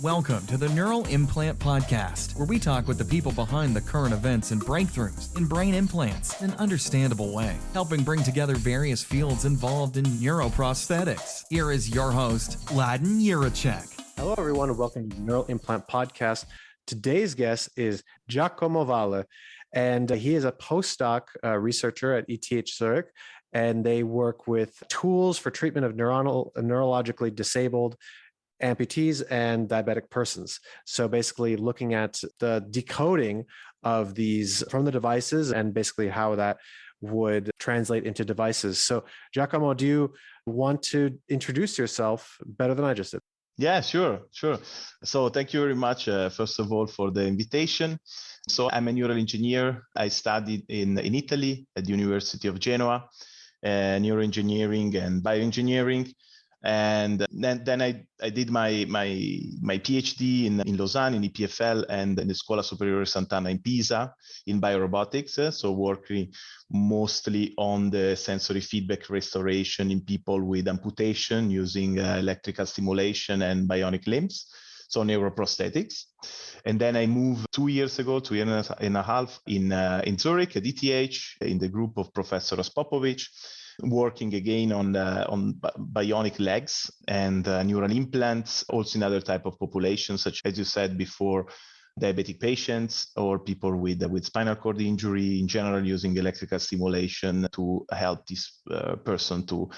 Welcome to the Neural Implant Podcast, where we talk with the people behind the current events and breakthroughs in brain implants in an understandable way, helping bring together various fields involved in neuroprosthetics. Here is your host, Laden Yuracek. Hello, everyone, and welcome to the Neural Implant Podcast. Today's guest is Giacomo Valle, and he is a postdoc researcher at ETH Zurich, and they work with tools for treatment of neurologically disabled amputees and diabetic persons. So basically looking at the decoding of these from the devices and basically how that would translate into devices. So Giacomo, do you want to introduce yourself better than I just did? Yeah, sure. So thank you very much, first of all, for the invitation. So I'm a neural engineer. I studied in Italy at the University of Genoa, neuroengineering and bioengineering. And then I did my PhD in Lausanne, in EPFL, and in the Scuola Superiore Sant'Anna in Pisa in biorobotics. So working mostly on the sensory feedback restoration in people with amputation using electrical stimulation and bionic limbs, so neuroprosthetics. And then I moved 2 years ago, 2 years and a half, in Zurich at ETH in the group of Professor Ospopovich, working again on bionic legs and neural implants, also in other type of populations, such as you said before, diabetic patients or people with spinal cord injury, in general using electrical stimulation to help this person to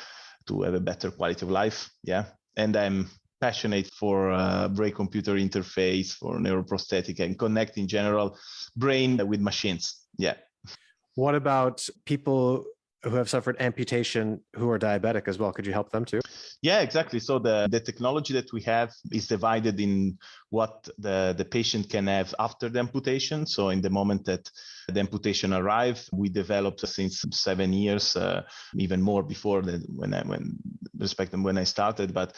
have a better quality of life. Yeah, and I'm passionate for brain-computer interface, for neuroprosthetic, and connect in general brain with machines. Yeah. What about people who have suffered amputation who are diabetic as well? Could you help them too? Yeah, exactly. So the technology that we have is divided in what the patient can have after the amputation. So in the moment that the amputation arrived, we developed since 7 years, even more before that when I started, but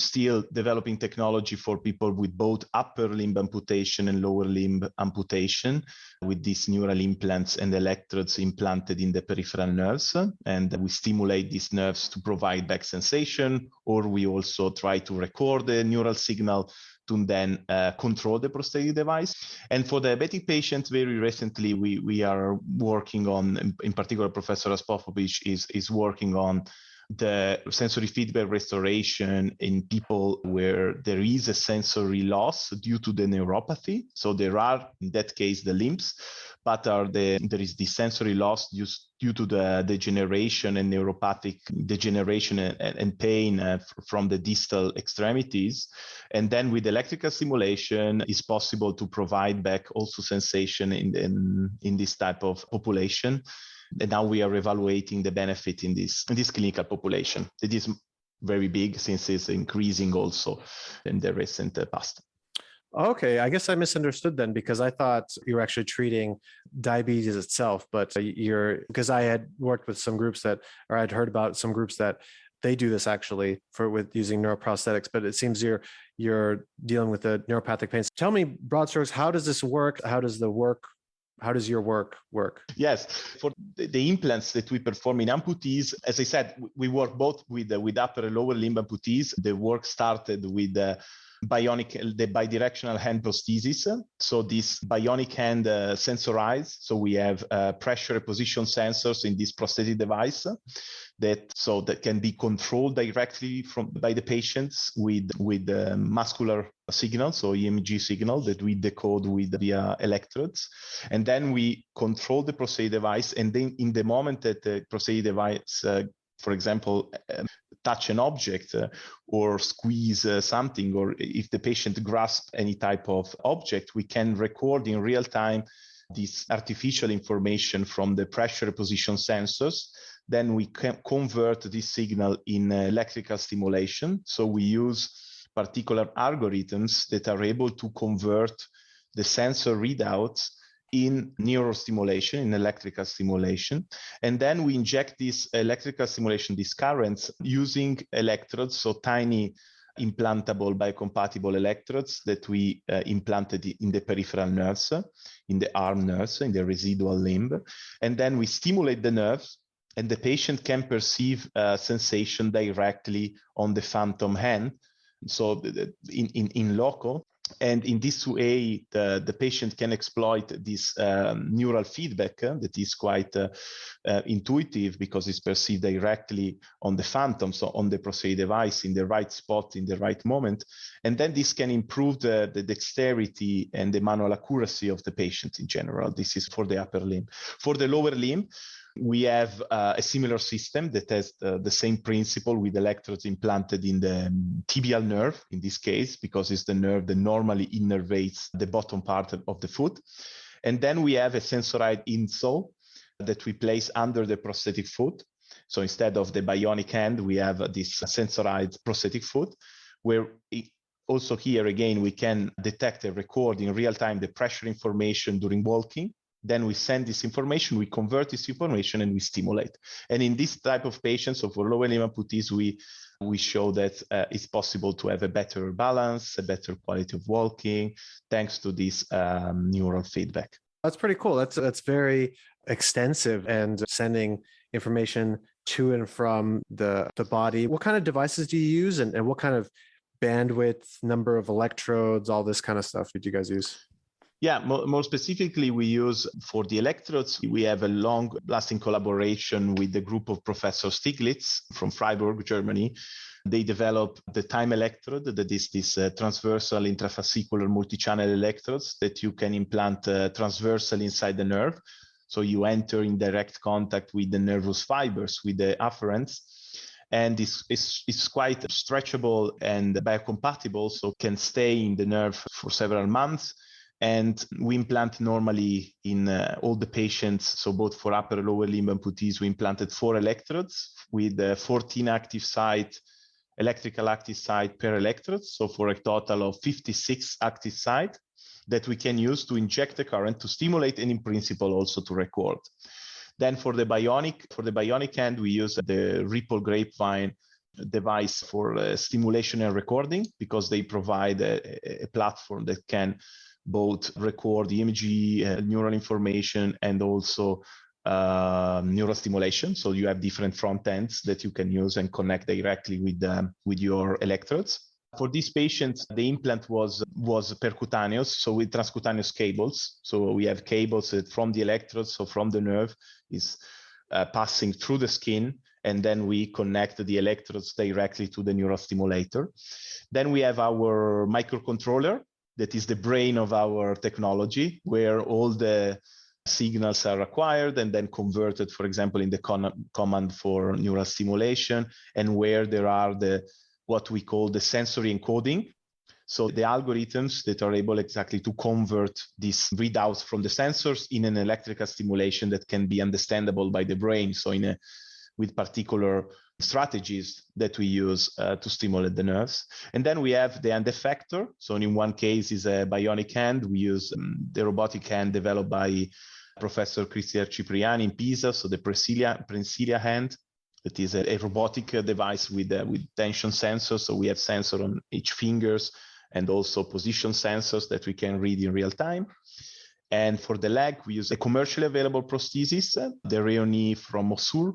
still developing technology for people with both upper limb amputation and lower limb amputation with these neural implants and electrodes implanted in the peripheral nerves. And we stimulate these nerves to provide back sensation, or we also try to record the neural signal to then control the prosthetic device. And for diabetic patients, very recently, we are working on, in particular, Professor Ospopovich is working on the sensory feedback restoration in people where there is a sensory loss due to the neuropathy. So there are, in that case, the limbs, but there is the sensory loss due to the degeneration and neuropathic degeneration and pain from the distal extremities. And then with electrical stimulation, it's possible to provide back also sensation in this type of population. And now we are evaluating the benefit in this clinical population. It is very big since it's increasing also in the recent past. Okay, I guess I misunderstood then, because I thought you were actually treating diabetes itself, but because I had worked with some groups I'd heard about some groups that they do this actually with using neuroprosthetics, but it seems you're dealing with the neuropathic pain. Tell me, broad strokes, how does this work? How does your work work? Yes, for the implants that we perform in amputees, as I said, we work both with upper and lower limb amputees. The work started with the bidirectional hand prosthesis. So this bionic hand sensorized. So we have pressure and position sensors in this prosthetic device that can be controlled directly by the patients with muscular signal, so EMG signal that we decode via electrodes. And then we control the prosthetic device. And then in the moment that the prosthetic device, for example, touch an object or squeeze something, or if the patient grasps any type of object, we can record in real time this artificial information from the pressure position sensors. Then we can convert this signal in electrical stimulation. So we use particular algorithms that are able to convert the sensor readouts in neurostimulation, in electrical stimulation. And then we inject this electrical stimulation, these currents, using electrodes, so tiny implantable biocompatible electrodes that we implanted in the peripheral nerves, in the arm nerves, in the residual limb. And then we stimulate the nerves, and the patient can perceive sensation directly on the phantom hand so in loco. And in this way, the patient can exploit this neural feedback that is quite intuitive because it's perceived directly on the phantom, so on the prosthetic device in the right spot, in the right moment. And then this can improve the dexterity and the manual accuracy of the patient in general. This is for the upper limb. For the lower limb, we have a similar system that has the same principle with electrodes implanted in the tibial nerve, in this case, because it's the nerve that normally innervates the bottom part of the foot. And then we have a sensorized insole that we place under the prosthetic foot. So instead of the bionic hand, we have this sensorized prosthetic foot, where also here again, we can detect and record in real time the pressure information during walking. Then we send this information, we convert this information, and we stimulate. And in this type of patients, so for lower limb amputees, we show that it's possible to have a better balance, a better quality of walking, thanks to this neural feedback. That's pretty cool. That's very extensive and sending information to and from the body. What kind of devices do you use, and what kind of bandwidth, number of electrodes, all this kind of stuff did you guys use? Yeah, more specifically, we use for the electrodes, we have a long-lasting collaboration with the group of Professor Stiglitz from Freiburg, Germany. They developed the time electrode, that is this transversal intrafascicular multi-channel electrodes that you can implant transversally inside the nerve. So you enter in direct contact with the nervous fibers, with the afferents. And it's quite stretchable and biocompatible, so can stay in the nerve for several months. And we implant normally in all the patients, so both for upper and lower limb amputees, we implanted 4 electrodes with 14 active site, electrical active site per electrode. So for a total of 56 active site that we can use to inject the current, to stimulate, and in principle also to record. Then for the bionic hand, we use the Ripple Grapevine device for stimulation and recording, because they provide a platform that can both record the EMG, neural information, and also neural stimulation. So you have different front ends that you can use and connect directly with your electrodes. For these patients, the implant was percutaneous, so with transcutaneous cables. So we have cables that from the electrodes, so from the nerve, is passing through the skin, and then we connect the electrodes directly to the neurostimulator. Then we have our microcontroller, that is the brain of our technology, where all the signals are acquired and then converted, for example, in the command for neural stimulation, and where there are what we call the sensory encoding. So the algorithms that are able exactly to convert these readouts from the sensors in an electrical stimulation that can be understandable by the brain. So with particular strategies that we use to stimulate the nerves. And then we have the hand effector. So in one case is a bionic hand. We use the robotic hand developed by Professor Cristian Cipriani in Pisa, so the Prensilia hand. That is a robotic device with tension sensors. So we have sensor on each fingers and also position sensors that we can read in real time. And for the leg, we use a commercially available prosthesis, the Reoni from Mosul,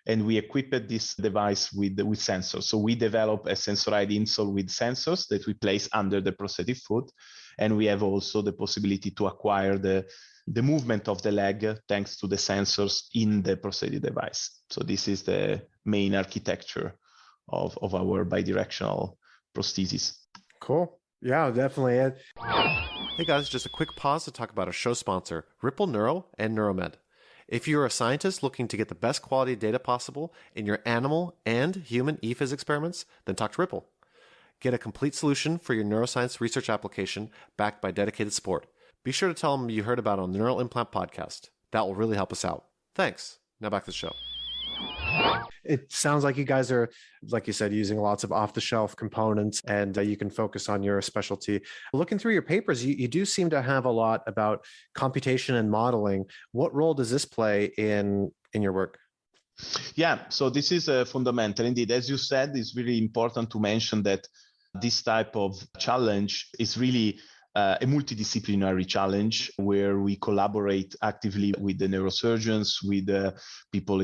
and we equipped this device with sensors. So we develop a sensorized insole with sensors that we place under the prosthetic foot, and we have also the possibility to acquire the movement of the leg thanks to the sensors in the prosthetic device. So this is the main architecture of our bidirectional prosthesis. Cool. Yeah, definitely. Hey guys, just a quick pause to talk about our show sponsor, Ripple Neuro and Neuromed. If you're a scientist looking to get the best quality data possible in your animal and human ePhys experiments, then talk to Ripple. Get a complete solution for your neuroscience research application backed by dedicated support. Be sure to tell them you heard about it on the Neural Implant Podcast. That will really help us out. Thanks. Now back to the show. It sounds like you guys are, like you said, using lots of off-the-shelf components, and you can focus on your specialty. Looking through your papers, you do seem to have a lot about computation and modeling. What role does this play in your work? Yeah, so this is fundamental indeed. As you said, it's really important to mention that this type of challenge is really a multidisciplinary challenge where we collaborate actively with the neurosurgeons, with the people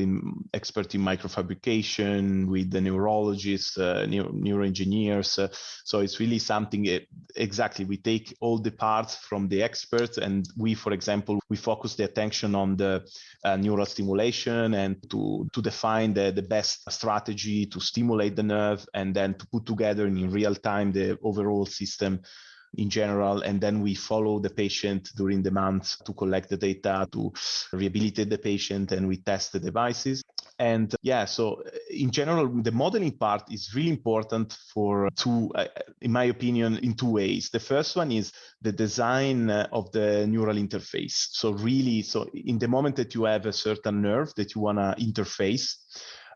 expert in microfabrication, with the neurologists, neuroengineers. So it's really something, exactly, we take all the parts from the experts, and we, for example, we focus the attention on the neural stimulation and to define the best strategy to stimulate the nerve, and then to put together in real time the overall system in general. And then we follow the patient during the months to collect the data, to rehabilitate the patient, and we test the devices. And so in general, the modeling part is really important for two, in my opinion, in two ways. The first one is the design of the neural interface. So in the moment that you have a certain nerve that you want to interface,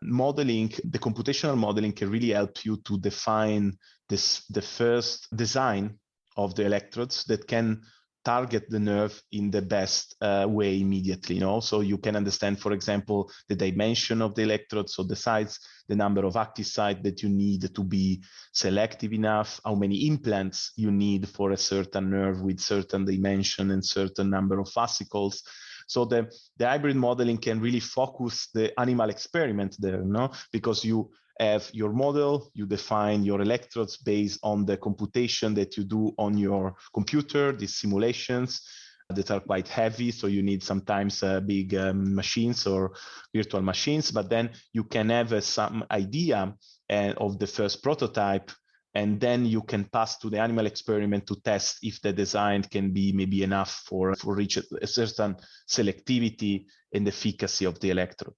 modeling, the computational modeling can really help you to define the first design of the electrodes that can target the nerve in the best way immediately. So you can understand, for example, the dimension of the electrode, so the size, the number of active sites that you need to be selective enough, how many implants you need for a certain nerve with certain dimension and certain number of fascicles. So the hybrid modeling can really focus the animal experiment there, because you have your model, you define your electrodes based on the computation that you do on your computer, these simulations that are quite heavy. So you need sometimes big machines or virtual machines, but then you can have some idea of the first prototype, and then you can pass to the animal experiment to test if the design can be maybe enough for reach a certain selectivity and efficacy of the electrode.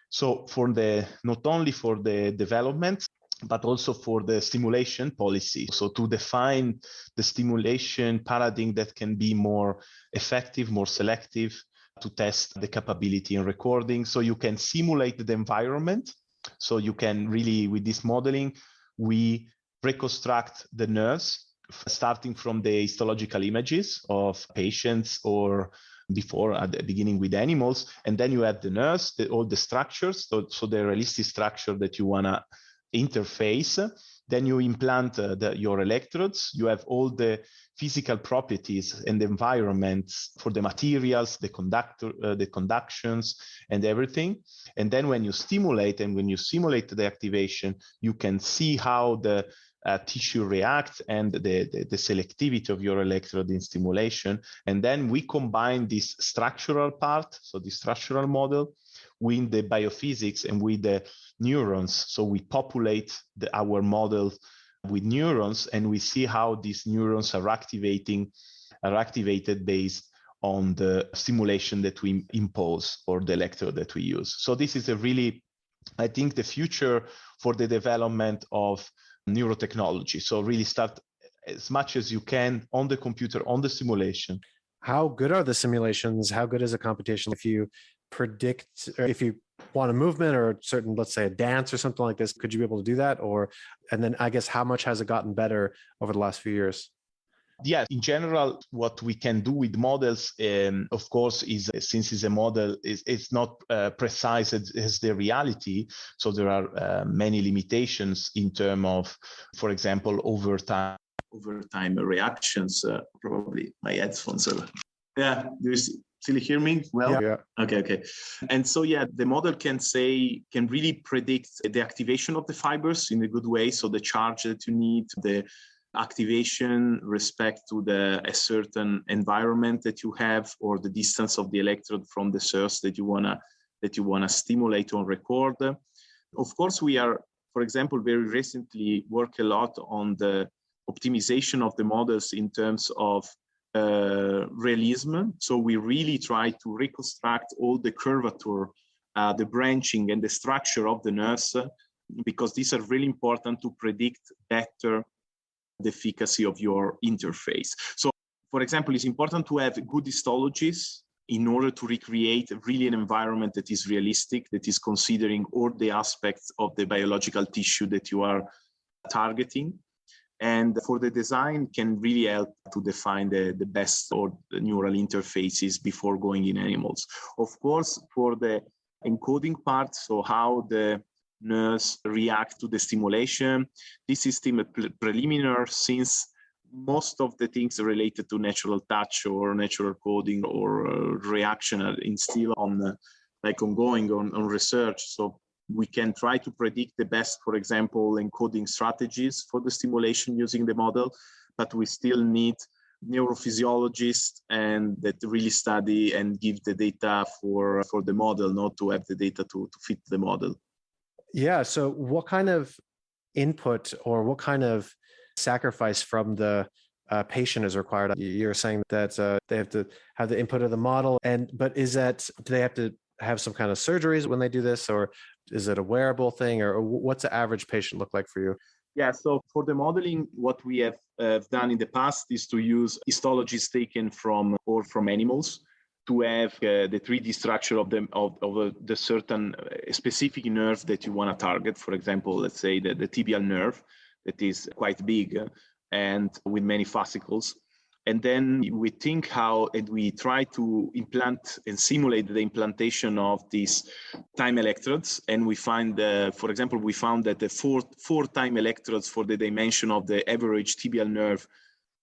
So not only for the development, but also for the stimulation policy. So to define the stimulation paradigm that can be more effective, more selective, to test the capability in recording. So you can simulate the environment. So you can really, with this modeling, we reconstruct the nerves, starting from the histological images of patients or before at the beginning with animals, and then you have the nerves, all the structures, so the realistic structure that you want to interface. Then you implant your electrodes. You have all the physical properties and the environments for the materials, the conductions, and everything. And then when you stimulate and when you simulate the activation, you can see how the tissue reacts and the selectivity of your electrode in stimulation. And then we combine this structural part, so the structural model, with the biophysics and with the neurons. So we populate our model with neurons, and we see how these neurons are activated based on the stimulation that we impose or the electrode that we use. So this is I think, the future for the development of neurotechnology. So really start as much as you can on the computer, on the simulation. How good are the simulations? How good is a computation? If you predict, or if you want a movement or a certain, let's say a dance or something like this, could you be able to do that? And then I guess how much has it gotten better over the last few years? Yeah, in general, what we can do with models, of course, is since it's a model, it's not precise as the reality. So there are many limitations in terms of, for example, over time reactions. Probably my headphones are. Yeah, do you still hear me well? Yeah. Okay. And so, the model can really predict the activation of the fibers in a good way. So the charge that you need, the activation respect to a certain environment that you have, or the distance of the electrode from the source that you wanna stimulate or record. Of course, we are, for example, very recently work a lot on the optimization of the models in terms of realism. So we really try to reconstruct all the curvature, the branching, and the structure of the nerves, because these are really important to predict better the efficacy of your interface. So, for example, it's important to have good histologies in order to recreate really an environment that is realistic, that is considering all the aspects of the biological tissue that you are targeting. And for the design can really help to define the best or the neural interfaces before going in animals. Of course, for the encoding part, so how the nerves react to the stimulation, this is still preliminary, since most of the things related to natural touch or natural coding or reaction are still on ongoing on research. So we can try to predict the best, for example, encoding strategies for the stimulation using the model, but we still need neurophysiologists and that really study and give the data for the model, not to have the data to fit the model. Yeah. So what kind of input or what kind of sacrifice from the patient is required? You're saying that they have to have the input of the model, but do they have to have some kind of surgeries when they do this, or is it a wearable thing, or what's the average patient look like for you? Yeah, so for the modeling, what we have done in the past is to use histologies taken from animals to have the 3D structure of the certain specific nerve that you want to target. For example, let's say the tibial nerve that is quite big and with many fascicles. And then we think and we try to implant and simulate the implantation of these time electrodes. And we find, for example, we found that the four time electrodes for the dimension of the average tibial nerve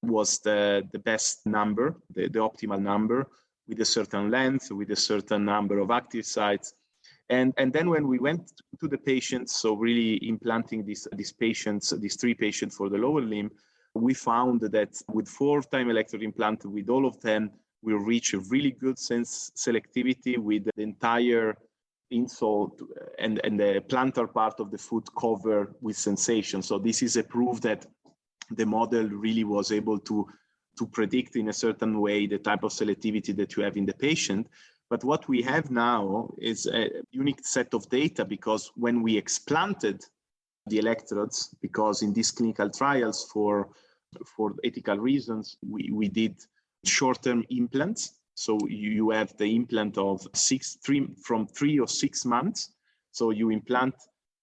was the best number, the optimal number, with a certain length, with a certain number of active sites. And then when we went to the patients, so really implanting these three patients for the lower limb, we found that with 4 time electrode implanted, with all of them, we reach a really good sense selectivity with the entire insole and the plantar part of the foot covered with sensation. So this is a proof that the model really was able to predict in a certain way the type of selectivity that you have in the patient. But what we have now is a unique set of data, because when we explanted the electrodes, because in these clinical trials for ethical reasons, we did short-term implants. So you have the implant of 3 or 6 months. So you implant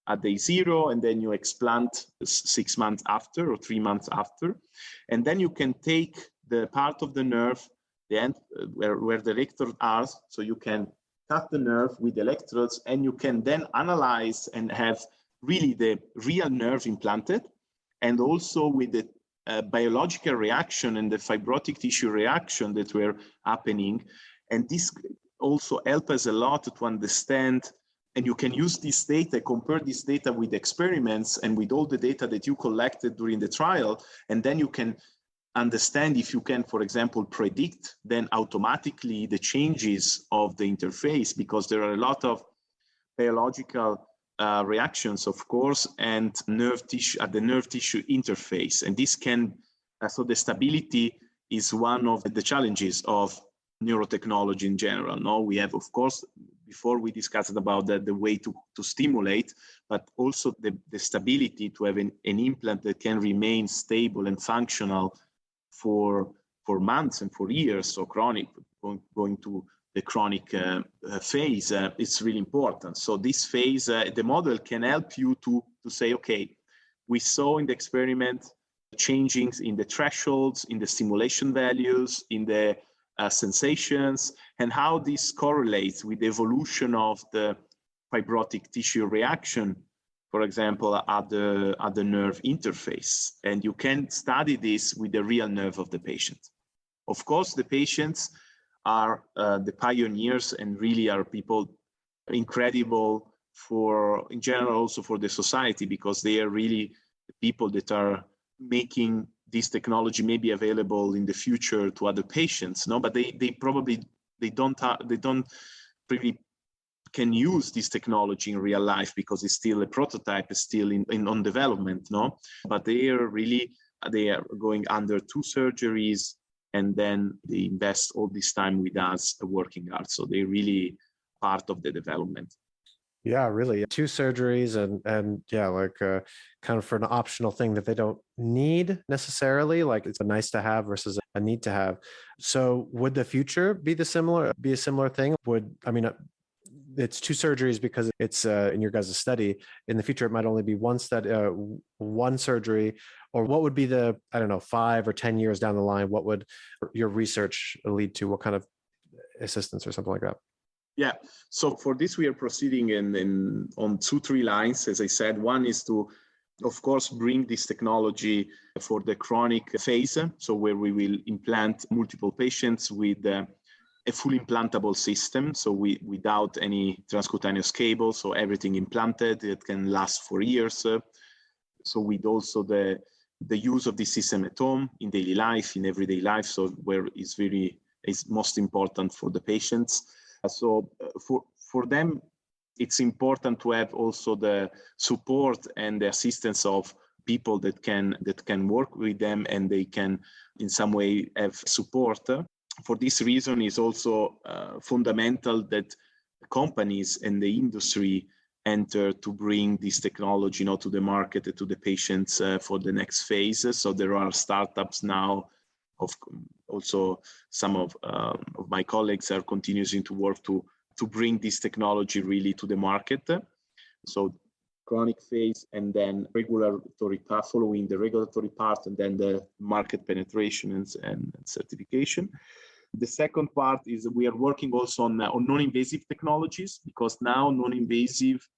at day 0, and then you explant 6 months after or 3 months after. And then you can take the part of the nerve, the end where the electrode are, so you can cut the nerve with electrodes, and you can then analyze and have really the real nerve implanted, and also with the biological reaction and the fibrotic tissue reaction that were happening. And this also helps us a lot to understand, and you can use this data, compare this data with experiments and with all the data that you collected during the trial, and then you can understand if you can, for example, predict then automatically the changes of the interface, because there are a lot of biological reactions, of course, and nerve tissue at the nerve tissue interface. And this can, so the stability is one of the challenges of neurotechnology in general. No, we have, of course, before we discussed about the way to stimulate, but also the stability to have an implant that can remain stable and functional for months and for years. So chronic, going to the chronic phase, it's really important. So this phase, the model can help you to say, okay, we saw in the experiment changings in the thresholds, in the stimulation values, in the sensations, and how this correlates with the evolution of the fibrotic tissue reaction, for example, at the nerve interface. And you can study this with the real nerve of the patient. Of course, the patients are the pioneers and really are people incredible in general, also for the society, because they are really the people that are making this technology maybe available in the future to other patients. No, but they don't really can use this technology in real life, because it's still a prototype, it's still on development. No, but they are going under 2 surgeries, and then they invest all this time with us working hard. So they're really part of the development. Yeah, really. 2 surgeries and yeah, like kind of for an optional thing that they don't need necessarily, like it's a nice to have versus a need to have. So would the future be a similar thing? It's 2 surgeries because it's in your guys' study. In the future, it might only be one surgery, or what would be the, 5 or 10 years down the line? What would your research lead to? What kind of assistance or something like that? Yeah. So for this, we are proceeding on 2-3 lines. As I said, one is to of course, bring this technology for the chronic phase, so where we will implant multiple patients with a full implantable system, so without any transcutaneous cable, so everything implanted, it can last for years. So with also the use of this system at home, in daily life, in everyday life, so where is most important for the patients. So for them, it's important to have also the support and the assistance of people that can work with them, and they can in some way have support. For this reason, it's also fundamental that companies and the industry enter to bring this technology, to the market and to the patients for the next phase. So there are startups now. Also, some of my colleagues are continuing to work to bring this technology really to the market. So chronic phase, and then regulatory path, following the regulatory part, and then the market penetration and certification. The second part is we are working also on non-invasive technologies, because now non-invasive,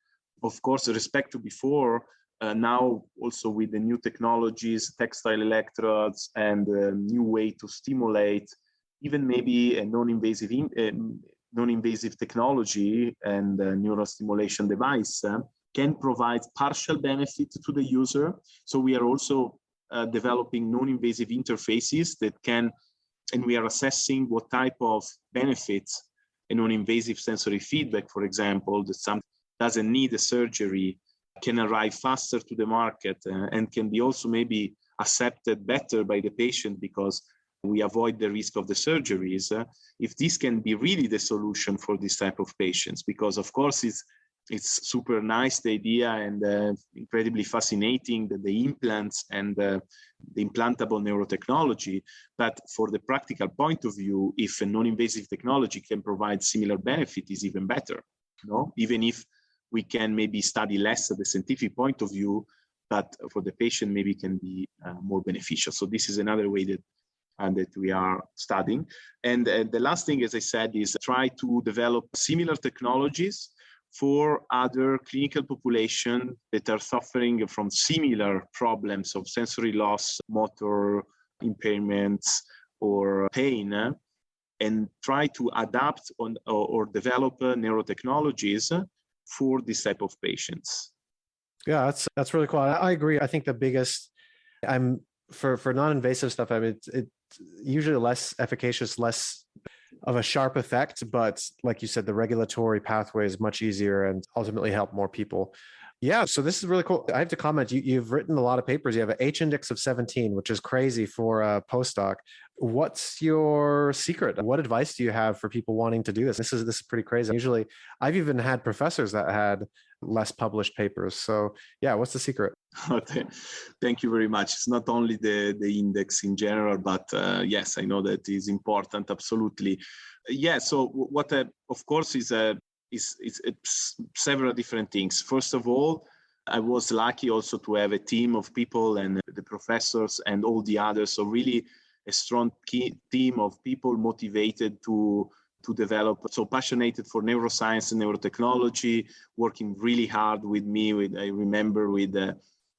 of course, with respect to before, now also with the new technologies, textile electrodes, and a new way to stimulate, even maybe a non-invasive technology and a neurostimulation device can provide partial benefit to the user. So we are also developing non-invasive interfaces that can, and we are assessing what type of benefits a non-invasive sensory feedback, for example, that some doesn't need a surgery, can arrive faster to the market and can be also maybe accepted better by the patient because we avoid the risk of the surgeries. If this can be really the solution for this type of patients, because of course it's super nice, the idea, and incredibly fascinating that the implants and the implantable neurotechnology. But for the practical point of view, if a non-invasive technology can provide similar benefit, is even better. Even if we can maybe study less at the scientific point of view, but for the patient maybe can be more beneficial. So this is another way that we are studying. And the last thing, as I said, is try to develop similar technologies for other clinical population that are suffering from similar problems of sensory loss, motor impairments, or pain, and try to adapt or develop neurotechnologies for this type of patients. Yeah, that's really cool. I agree. I think the biggest, for non-invasive stuff, it's usually less efficacious, less of a sharp effect, but like you said, the regulatory pathway is much easier and ultimately help more people. Yeah, so this is really cool. I have to comment, you've written a lot of papers. You have an H index of 17, which is crazy for a postdoc. What's your secret? What advice do you have for people wanting to do this? This is pretty crazy. Usually, I've even had professors that had less published papers. So yeah, what's the secret? Thank you very much. It's not only the index in general, but yes, I know that is important. Absolutely. Yeah. So what, of course, is several different things. First of all, I was lucky also to have a team of people and the professors and all the others. So really a strong team of people motivated to develop, so passionate for neuroscience and neurotechnology, working really hard with me. I remember with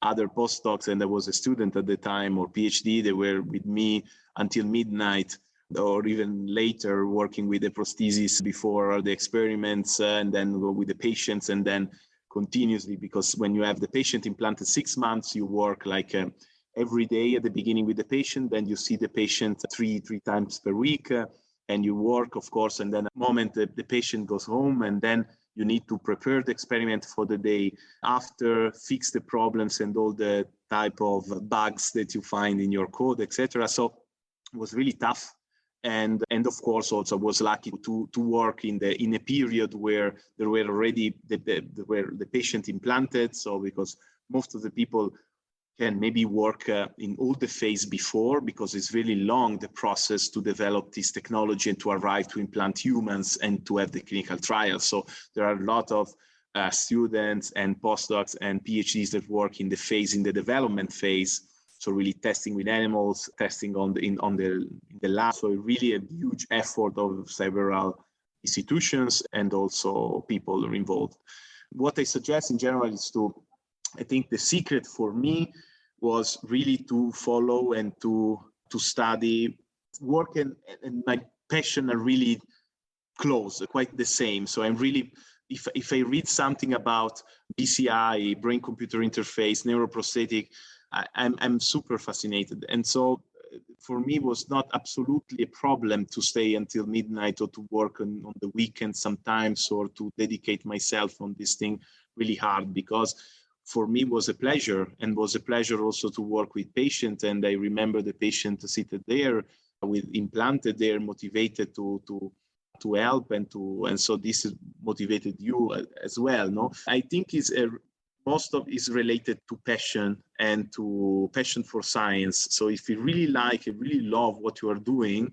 other postdocs, and I was a student at the time, or PhD, they were with me until midnight or even later, working with the prosthesis before the experiments, and then go with the patients, and then continuously, because when you have the patient implanted 6 months, you work like every day at the beginning with the patient, then you see the patient three times per week, and you work, of course, and then at the moment the patient goes home, and then you need to prepare the experiment for the day after, fix the problems and all the type of bugs that you find in your code, etc. So it was really tough. And of course, also was lucky to work in a period where there were already the patient implanted. So because most of the people can maybe work in all the phase before, because it's really long, the process to develop this technology and to arrive to implant humans and to have the clinical trials. So there are a lot of students and postdocs and PhDs that work in the development phase. So really testing with animals, testing in the lab. So really a huge effort of several institutions and also people are involved. What I suggest in general is to I think the secret for me was really to follow and to study, work, and my passion are really close, quite the same. So I'm really, if I read something about BCI, brain-computer interface, neuroprosthetic, I'm super fascinated. And so for me, it was not absolutely a problem to stay until midnight or to work on the weekend sometimes, or to dedicate myself on this thing really hard, because for me it was a pleasure, and was a pleasure also to work with patients. And I remember the patient seated there with implanted there, motivated to help, and so this is motivated you as well. No, I think most of is related to passion and to passion for science. So if you really like, you really love what you are doing,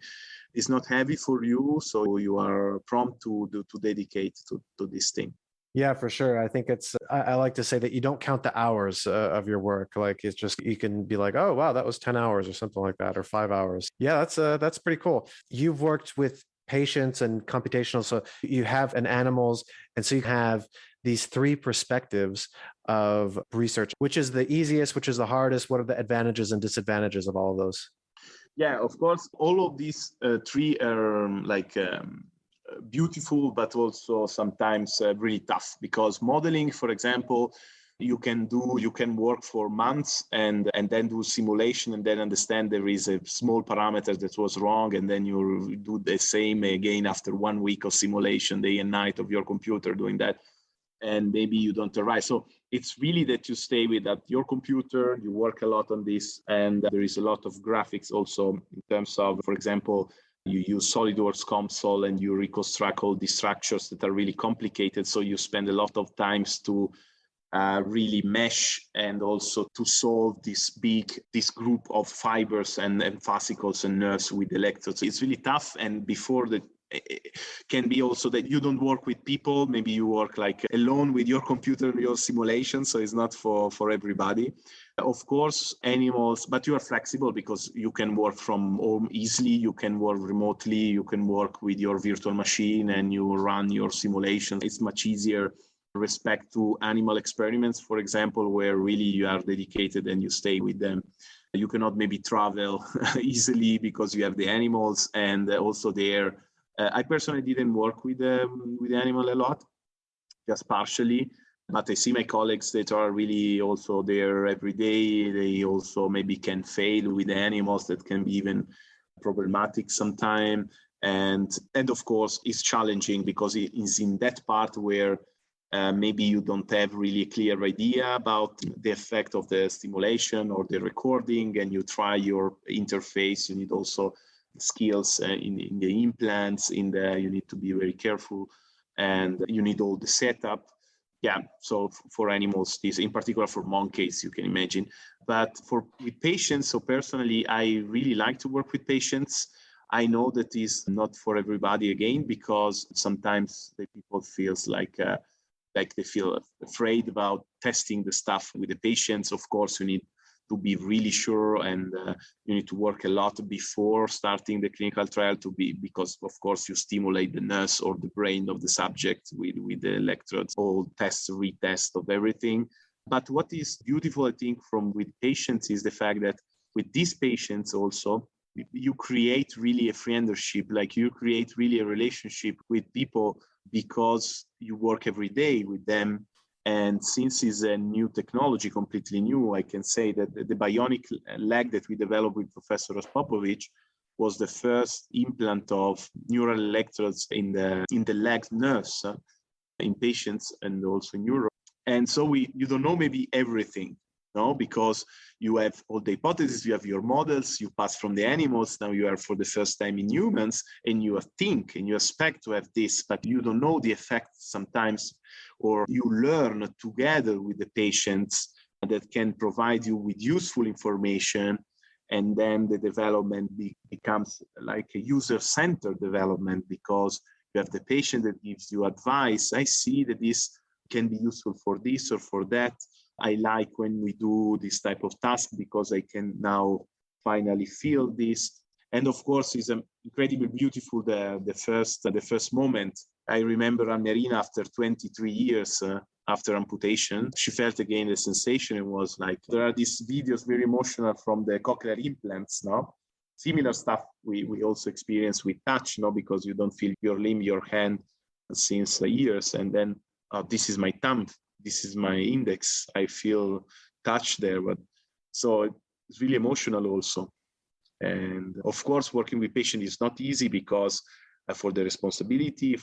it's not heavy for you, so you are prompt to dedicate to this thing. Yeah, for sure. I think I like to say that you don't count the hours of your work. Like, it's just, you can be like, oh, wow, that was 10 hours or something like that, or 5 hours. Yeah, that's pretty cool. You've worked with patients and computational. So you have an animals, and so you have these three perspectives of research. Which is the easiest, which is the hardest? What are the advantages and disadvantages of all of those? Yeah, of course, all of these three are beautiful, but also sometimes really tough, because modeling, for example, you can work for months and then do simulation, and then understand there is a small parameter that was wrong, and then you do the same again after 1 week of simulation, day and night of your computer doing that, and maybe you don't arrive. So it's really that you stay with your computer, you work a lot on this, and there is a lot of graphics also in terms of, for example, you use SolidWorks console and you reconstruct all these structures that are really complicated. So you spend a lot of times to really mesh, and also to solve this group of fibers and fascicles and nerves with electrodes. It's really tough. And before that, can be also that you don't work with people. Maybe you work like alone with your computer, your simulation. So it's not for everybody. Of course, animals, but you are flexible because you can work from home easily. You can work remotely. You can work with your virtual machine and you run your simulation. It's much easier respect to animal experiments, for example, where really you are dedicated and you stay with them. You cannot maybe travel easily because you have the animals, and also there. I personally didn't work with animal a lot, just partially, but I see my colleagues that are really also there every day. They also maybe can fail with the animals, that can be even problematic sometimes. And of course, it's challenging because it is in that part where maybe you don't have really a clear idea about the effect of the stimulation or the recording, and you try your interface. You need also skills in the implants, you need to be very careful, and you need all the setup. Yeah, so for animals, this in particular for monkeys, you can imagine. But with patients, so personally, I really like to work with patients. I know that is not for everybody, again, because sometimes the people feels like they feel afraid about testing the stuff with the patients. Of course, you need to be really sure, and you need to work a lot before starting the clinical trial because of course you stimulate the nerves or the brain of the subject with the electrodes, all tests, retest of everything. But what is beautiful, I think, with patients is the fact that with these patients also, you create really a friendship, like you create really a relationship with people because you work every day with them. And since it's a new technology, completely new, I can say that the bionic leg that we developed with Professor Rospopovich was the first implant of neural electrodes in the leg nerves in patients, and also in neuro. And so you don't know maybe everything, no, because you have all the hypotheses, you have your models, you pass from the animals, now you are for the first time in humans, and you think and you expect to have this, but you don't know the effect sometimes, or you learn together with the patients that can provide you with useful information. And then the development becomes like a user-centered development, because you have the patient that gives you advice. I see that this can be useful for this or for that. I like when we do this type of task because I can now finally feel this. And of course, it's incredibly beautiful, the first moment. I remember Anne-Marina, after 23 years, after amputation. She felt again the sensation. It was like, there are these videos very emotional from the cochlear implants, no? Similar stuff we also experience with touch, no? Because you don't feel your limb, your hand since years. And then, this is my thumb, this is my index. I feel touch there. But so it's really emotional also. And of course, working with patients is not easy because for the responsibility,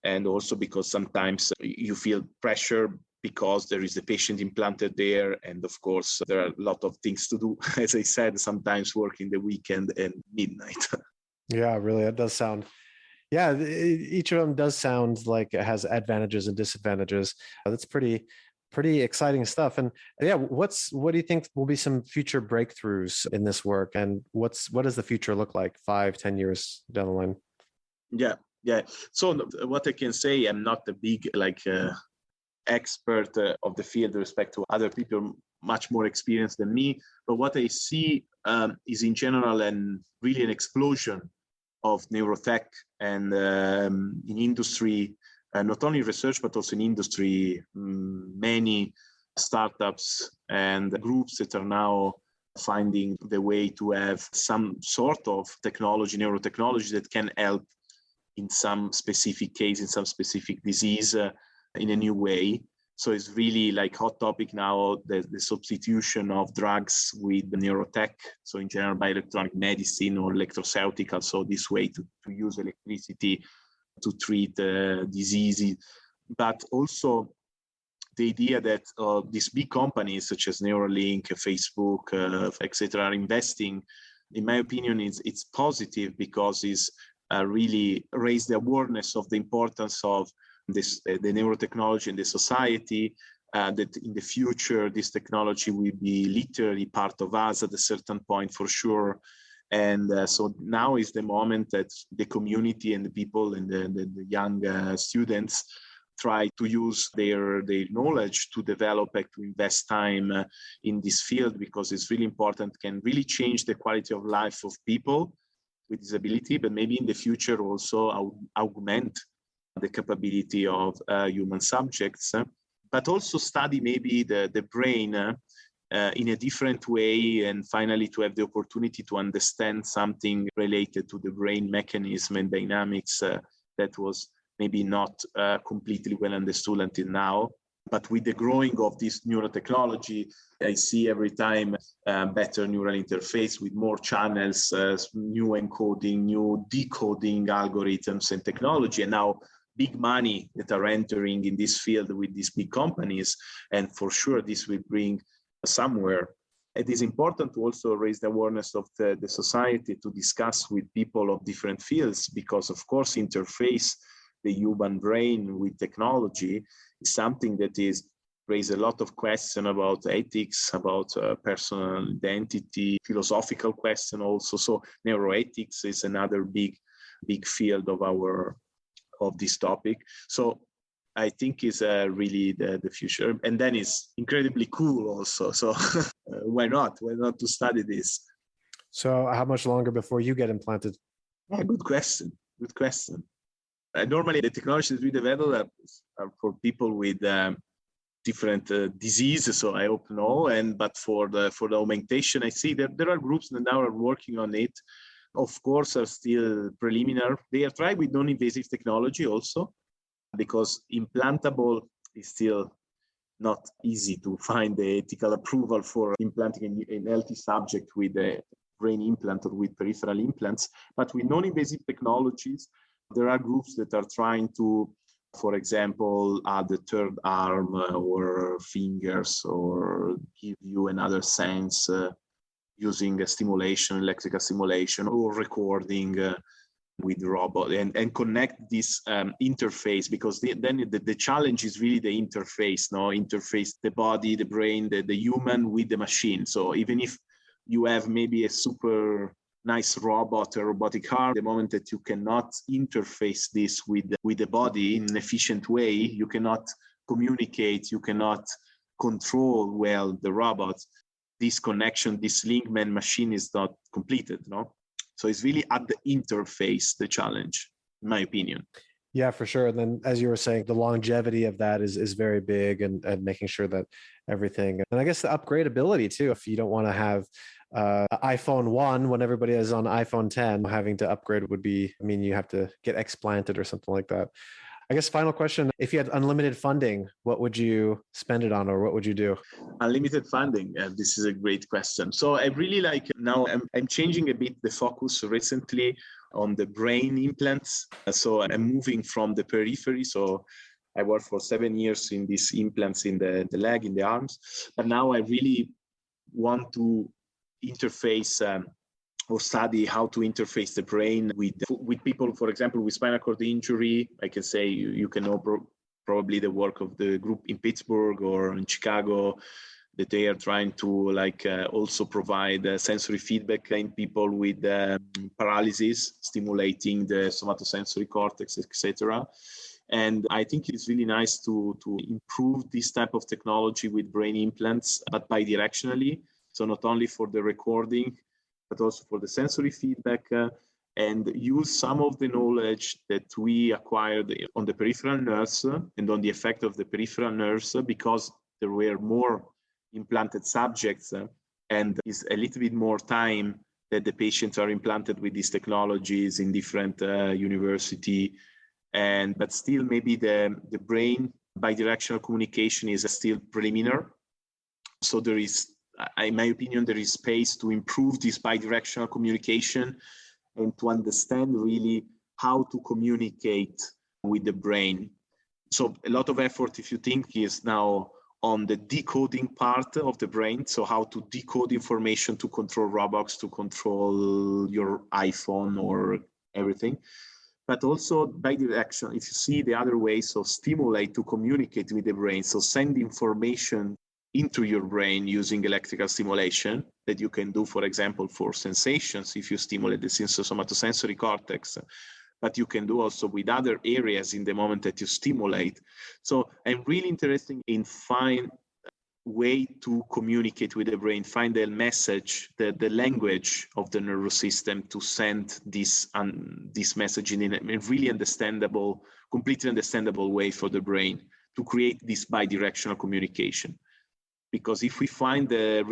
and also because sometimes you feel pressure because there is the patient implanted there. And of course, there are a lot of things to do. As I said, sometimes working the weekend and midnight. Yeah, really, that does sound. Yeah, each of them does sound like it has advantages and disadvantages. That's pretty exciting stuff. And yeah, what do you think will be some future breakthroughs in this work? And what does the future look like 5-10 years down the line? Yeah. So what I can say, I'm not a big expert of the field with respect to other people much more experienced than me. But what I see is in general and really an explosion of neurotech and in industry, not only research, but also in industry, many startups and groups that are now finding the way to have some sort of technology, neurotechnology that can help in some specific case, in some specific disease in a new way. So it's really like hot topic now, the substitution of drugs with the neurotech. So in general, by electronic medicine or electroceutical. So this way to use electricity to treat diseases, but also the idea that these big companies such as Neuralink, Facebook, etc., are investing, in my opinion, it's positive because it's really raised the awareness of the importance of this, the neurotechnology in the society, that in the future, this technology will be literally part of us at a certain point for sure. And so now is the moment that the community and the people and the young students try to use their knowledge to develop and to invest time in this field, because it's really important, can really change the quality of life of people with disability, but maybe in the future also augment the capability of human subjects, but also study maybe the brain in a different way, and finally to have the opportunity to understand something related to the brain mechanism and dynamics that was maybe not completely well understood until now. But with the growing of this neurotechnology, I see every time better neural interface with more channels, new encoding, new decoding algorithms and technology, and now big money that are entering in this field with these big companies. And for sure, this will bring somewhere. It is important to also raise the awareness of the society to discuss with people of different fields, because of course, interface the human brain with technology is something that is raise a lot of questions about ethics, about personal identity, philosophical question also. So neuroethics is another big field of this topic. So I think is really the future. And then it's incredibly cool also. So why not? Why not to study this? So how much longer before you get implanted? Yeah, good question. Normally, the technologies we develop are for people with different diseases. So I hope no. But for the augmentation, I see that there are groups that now are working on it. Of course, are still preliminary. They are trying with non-invasive technology also, because implantable is still not easy to find the ethical approval for implanting a healthy subject with a brain implant or with peripheral implants. But with non-invasive technologies, there are groups that are trying to, for example, add a third arm or fingers, or give you another sense using a stimulation, electrical stimulation, or recording with robot, and connect this interface, because then the challenge is really the interface, interface the body, the brain, the human with the machine. So even if you have maybe a super nice robot or robotic arm, the moment that you cannot interface this with the body in an efficient way, you cannot communicate, you cannot control well the robot. This connection, this link man-machine is not completed, no? So it's really at the interface, the challenge, in my opinion. Yeah, for sure. And then, as you were saying, the longevity of that is very big, and making sure that everything, and I guess the upgradability too. If you don't want to have iPhone 1 when everybody is on iPhone 10, having to upgrade would be, I mean, you have to get explanted or something like that. I guess final question, if you had unlimited funding, what would you spend it on, or what would you do? Unlimited funding. This is a great question. So I really like now I'm changing a bit the focus recently on the brain implants. So I'm moving from the periphery. So I worked for 7 years in these implants in the leg, in the arms. But now I really want to interface or study how to interface the brain with people, for example, with spinal cord injury. I can say you can know probably the work of the group in Pittsburgh or in Chicago, that they are trying to also provide sensory feedback in people with paralysis, stimulating the somatosensory cortex, etc. And I think it's really nice to improve this type of technology with brain implants, but bidirectionally. So not only for the recording, but also for the sensory feedback, and use some of the knowledge that we acquired on the peripheral nerves and on the effect of the peripheral nerves, because there were more implanted subjects and is a little bit more time that the patients are implanted with these technologies in different university. But still maybe the brain bidirectional communication is still preliminary. So there is, in my opinion, there is space to improve this bidirectional communication and to understand really how to communicate with the brain. So a lot of effort, if you think, is now on the decoding part of the brain. So how to decode information to control robots, to control your iPhone or everything. But also bidirectional, if you see the other way, so stimulate to communicate with the brain. So send information into your brain using electrical stimulation that you can do, for example, for sensations, if you stimulate the somatosensory cortex, but you can do also with other areas in the moment that you stimulate. So I'm really interested in find way to communicate with the brain, find the message, the language of the nervous system to send this message in a really understandable, completely understandable way for the brain to create this bidirectional communication. Because if we find the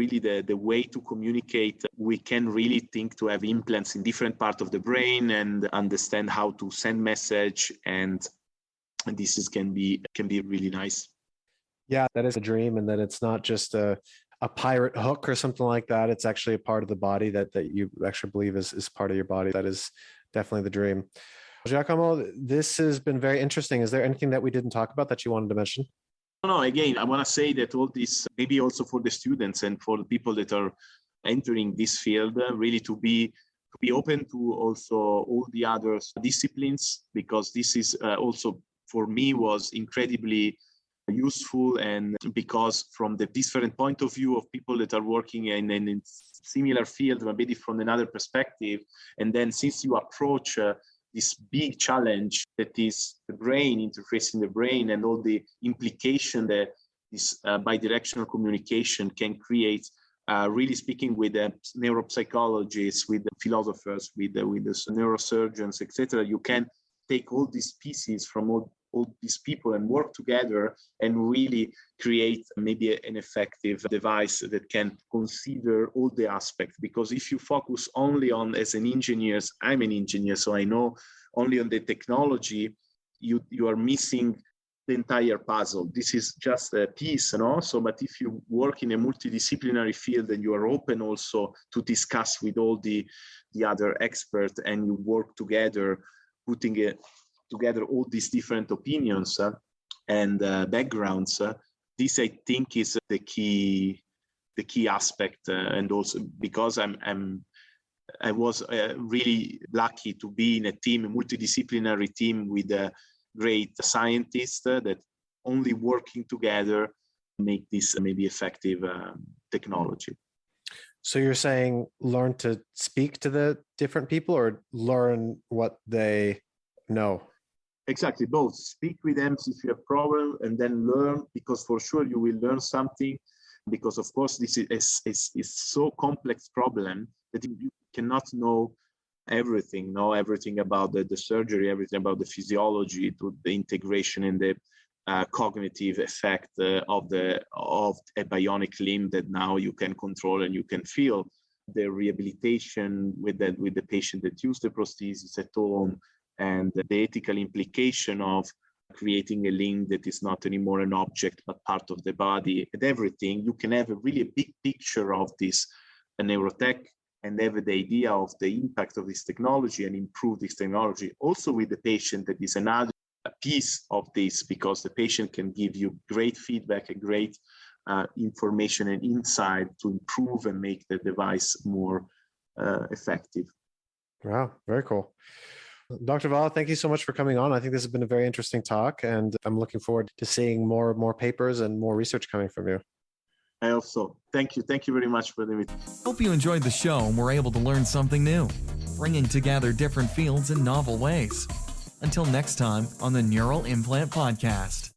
way to communicate, we can really think to have implants in different parts of the brain and understand how to send message, and this can be really nice. Yeah, that is a dream, and that it's not just a pirate hook or something like that. It's actually a part of the body that you actually believe is part of your body. That is definitely the dream. Giacomo, this has been very interesting. Is there anything that we didn't talk about that you wanted to mention? No, again, I want to say that all this, maybe also for the students and for the people that are entering this field, really to be open to also all the other disciplines, because this is also for me was incredibly useful, and because from the different point of view of people that are working in similar field, maybe from another perspective, and then since you approach this big challenge that is the brain, interfacing the brain, and all the implication that this bidirectional communication can create, really speaking with the neuropsychologists, with the philosophers, with the neurosurgeons, etc. You can take all these pieces from all these people and work together and really create maybe an effective device that can consider all the aspects. Because if you focus only on, as an engineer, I'm an engineer, so I know only on the technology, you are missing the entire puzzle. This is just a piece, So, but if you work in a multidisciplinary field and you are open also to discuss with all the other experts, and you work together, putting it together all these different opinions and backgrounds, this I think is the key aspect, and also because I was really lucky to be in a multidisciplinary team with great scientists that only working together make this maybe effective technology. So you're saying learn to speak to the different people, or learn what they know? Exactly, both. Speak with them if you have a problem, and then learn, because for sure you will learn something, because of course this is so complex problem that you cannot know everything, everything about the surgery, everything about the physiology, to the integration in the cognitive effect of a bionic limb that now you can control and you can feel, the rehabilitation with the patient that use the prosthesis at home, and the ethical implication of creating a limb that is not anymore an object but part of the body, and everything. You can have a really big picture of this neurotech and have the idea of the impact of this technology and improve this technology. Also with the patient, that is another piece of this, because the patient can give you great feedback and great information and insight to improve and make the device more effective. Wow, very cool. Dr. Valle, thank you so much for coming on. I think this has been a very interesting talk, and I'm looking forward to seeing more papers and more research coming from you. I also thank you very much for the invitation. Hope you enjoyed the show and were able to learn something new, bringing together different fields in novel ways. Until next time on the Neural Implant Podcast.